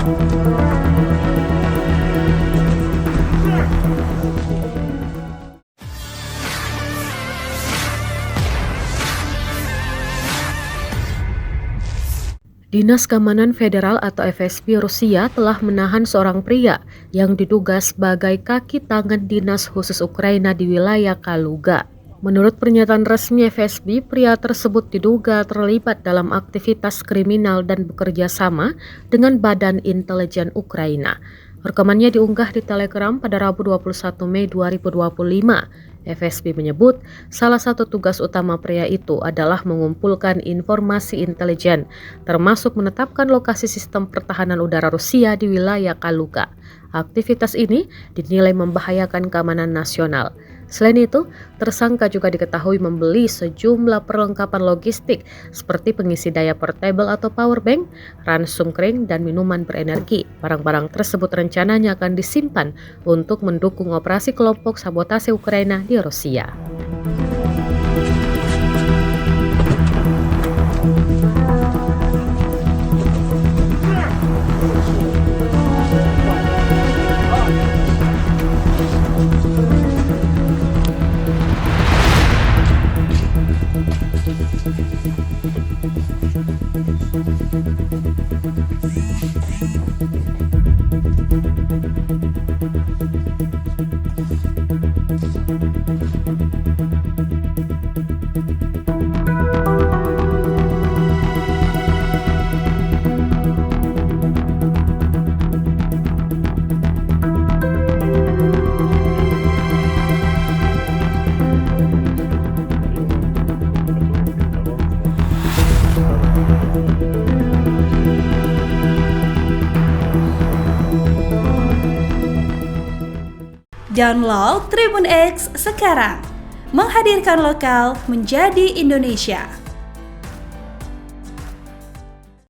Dinas Keamanan Federal atau FSB Rusia telah menahan seorang pria yang diduga sebagai kaki tangan dinas khusus Ukraina di wilayah Kaluga. Menurut pernyataan resmi FSB, pria tersebut diduga terlibat dalam aktivitas kriminal dan bekerja sama dengan Badan Intelijen Ukraina. Rekamannya diunggah di Telegram pada Rabu 21 Mei 2025. FSB menyebut salah satu tugas utama pria itu adalah mengumpulkan informasi intelijen, termasuk menetapkan lokasi sistem pertahanan udara Rusia di wilayah Kaluga. Aktivitas ini dinilai membahayakan keamanan nasional. Selain itu, tersangka juga diketahui membeli sejumlah perlengkapan logistik seperti pengisi daya portable atau powerbank, ransum kering, dan minuman berenergi. Barang-barang tersebut rencananya akan disimpan untuk mendukung operasi kelompok sabotase Ukraina di Rusia. Download Tribun X sekarang, menghadirkan lokal menjadi Indonesia.